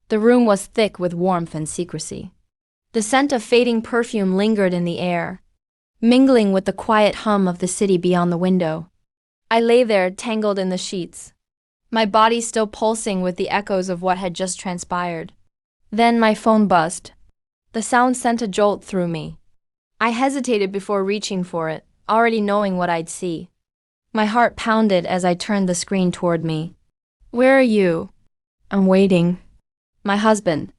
The room was thick with warmth and secrecy. The scent of fading perfume lingered in the air, mingling with the quiet hum of the city beyond the window. I lay there, tangled in the sheets, my body still pulsing with the echoes of what had just transpired. Then my phone buzzed. The sound sent a jolt through me. I hesitated before reaching for it, already knowing what I'd see. My heart pounded as I turned the screen toward me. "Where are you?" "I'm waiting." My husband.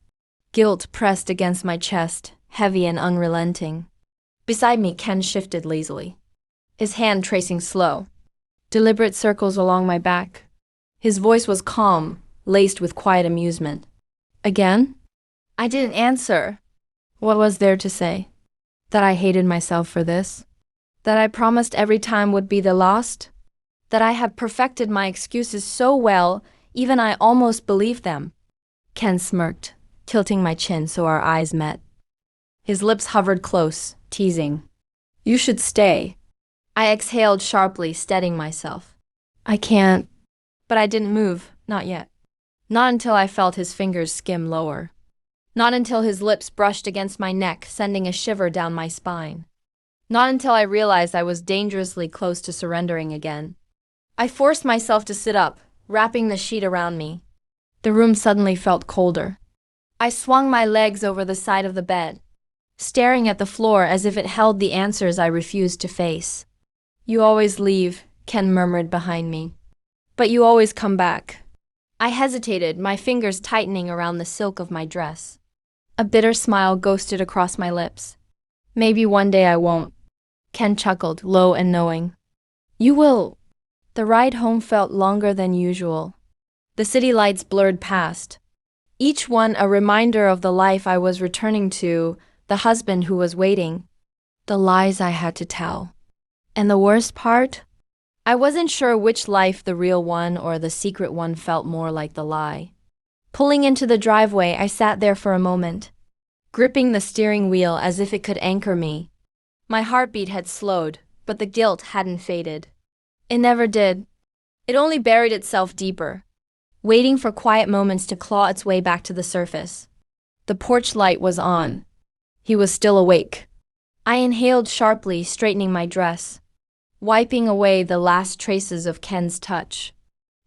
Guilt pressed against my chest, heavy and unrelenting. Beside me, Ken shifted lazily, his hand tracing slow, deliberate circles along my back. His voice was calm, laced with quiet amusement. "Again?" I didn't answer. What was there to say? That I hated myself for this? That I promised every time would be the last? That I had perfected my excuses so well, even I almost believed them? Ken smirked, tilting my chin so our eyes met. His lips hovered close, teasing. "You should stay." I exhaled sharply, steadying myself. "I can't." But I didn't move, not yet. Not until I felt his fingers skim lower. Not until his lips brushed against my neck, sending a shiver down my spine. Not until I realized I was dangerously close to surrendering again. I forced myself to sit up, wrapping the sheet around me. The room suddenly felt colder. I swung my legs over the side of the bed, staring at the floor as if it held the answers I refused to face. "You always leave," Ken murmured behind me. "But you always come back." I hesitated, my fingers tightening around the silk of my dress. A bitter smile ghosted across my lips. "Maybe one day I won't." Ken chuckled, low and knowing. "You will." The ride home felt longer than usual. The city lights blurred past, each one a reminder of the life I was returning to, the husband who was waiting, the lies I had to tell. And the worst part? I wasn't sure which life, the real one or the secret one, felt more like the lie. Pulling into the driveway, I sat there for a moment, gripping the steering wheel as if it could anchor me. My heartbeat had slowed, but the guilt hadn't faded. It never did. It only buried itself deeper, waiting for quiet moments to claw its way back to the surface. The porch light was on. He was still awake. I inhaled sharply, straightening my dress, wiping away the last traces of Ken's touch.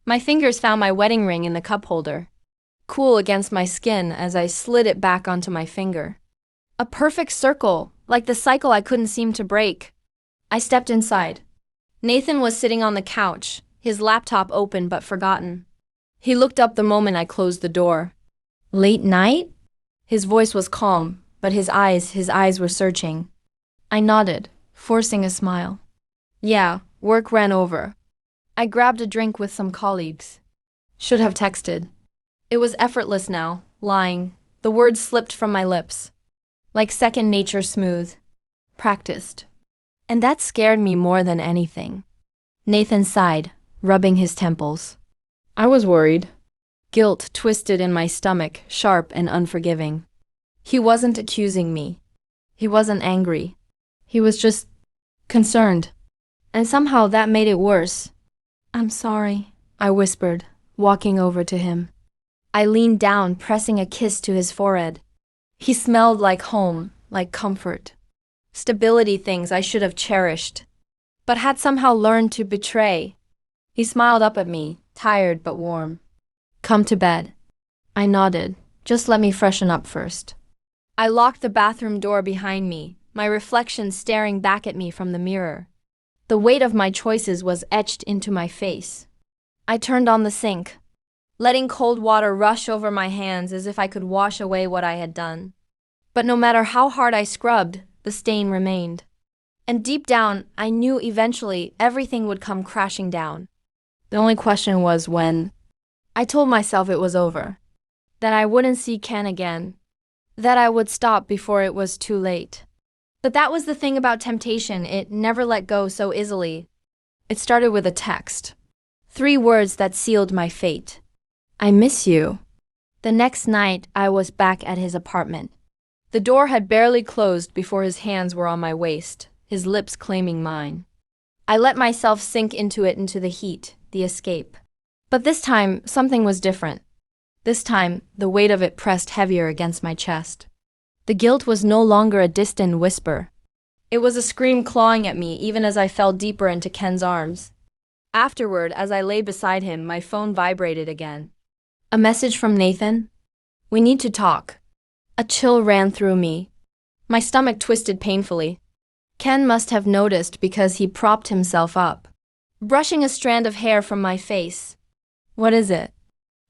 My fingers found my wedding ring in the cup holder, cool against my skin as I slid it back onto my finger. A perfect circle, like the cycle I couldn't seem to break. I stepped inside. Nathan was sitting on the couch, his laptop open but forgotten. He looked up the moment I closed the door. "Late night?" His voice was calm, but his eyes were searching. I nodded, forcing a smile. "Yeah, work ran over. I grabbed a drink with some colleagues. Should have texted." It was effortless now, lying. The words slipped from my lips, like second nature, smooth, practiced. And that scared me more than anything. Nathan sighed, rubbing his temples. "I was worried." Guilt twisted in my stomach, sharp and unforgiving. He wasn't accusing me. He wasn't angry. He was just concerned. And somehow that made it worse. "I'm sorry," I whispered, walking over to him. I leaned down, pressing a kiss to his forehead. He smelled like home, like comfort. Stability, things I should have cherished, but had somehow learned to betray. He smiled up at me, tired but warm. "Come to bed." I nodded. "Just let me freshen up first." I locked the bathroom door behind me, my reflection staring back at me from the mirror. The weight of my choices was etched into my face. I turned on the sink, letting cold water rush over my hands as if I could wash away what I had done. But no matter how hard I scrubbed, the stain remained. And deep down, I knew eventually everything would come crashing down. The only question was when. I told myself it was over, that I wouldn't see Ken again, that I would stop before it was too late. But that was the thing about temptation, it never let go so easily. It started with a text. 3 words that sealed my fate. "I miss you." The next night, I was back at his apartment. The door had barely closed before his hands were on my waist, his lips claiming mine. I let myself sink into the heat, the escape. But this time, something was different. This time, the weight of it pressed heavier against my chest. The guilt was no longer a distant whisper. It was a scream clawing at me even as I fell deeper into Ken's arms. Afterward, as I lay beside him, my phone vibrated again. A message from Nathan? We need to talk. A chill ran through me. My stomach twisted painfully. Ken must have noticed because he propped himself up, brushing a strand of hair from my face. What is it?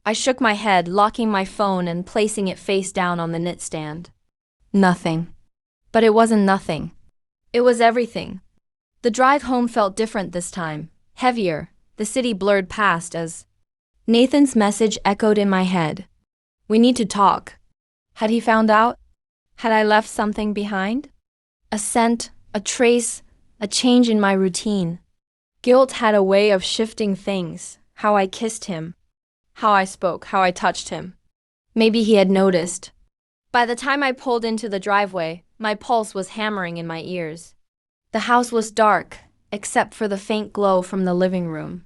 I shook my head, locking my phone and placing it face down on the nightstand. Nothing. But it wasn't nothing. It was everything. The drive home felt different this time, heavier. The city blurred past as Nathan's message echoed in my head. We need to talk. Had he found out? Had I left something behind? A scent, a trace, a change in my routine. Guilt had a way of shifting things, how I kissed him, how I spoke, how I touched him. Maybe he had noticed. By the time I pulled into the driveway, my pulse was hammering in my ears. The house was dark, except for the faint glow from the living room.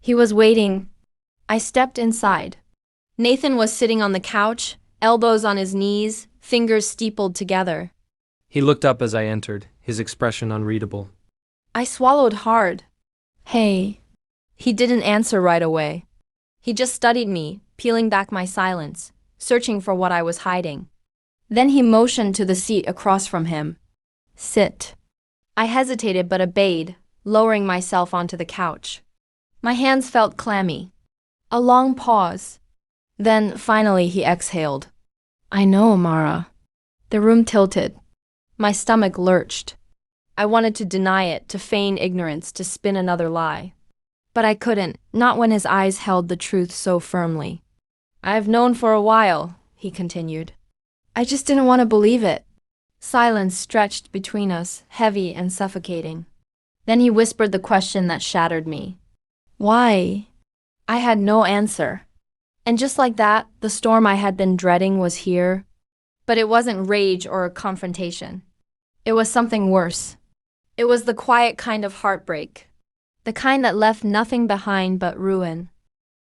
He was waiting. I stepped inside. Nathan was sitting on the couch, elbows on his knees, fingers steepled together. He looked up as I entered, his expression unreadable. I swallowed hard. Hey. He didn't answer right away. He just studied me, peeling back my silence, searching for what I was hiding. Then he motioned to the seat across from him. Sit. I hesitated but obeyed, lowering myself onto the couch. My hands felt clammy. A long pause. Then, finally, he exhaled. I know, Amara. The room tilted. My stomach lurched. I wanted to deny it, to feign ignorance, to spin another lie. But I couldn't, not when his eyes held the truth so firmly. I've known for a while, he continued. I just didn't want to believe it. Silence stretched between us, heavy and suffocating. Then he whispered the question that shattered me. Why? I had no answer. And just like that, the storm I had been dreading was here. But it wasn't rage or a confrontation. It was something worse. It was the quiet kind of heartbreak. The kind that left nothing behind but ruin.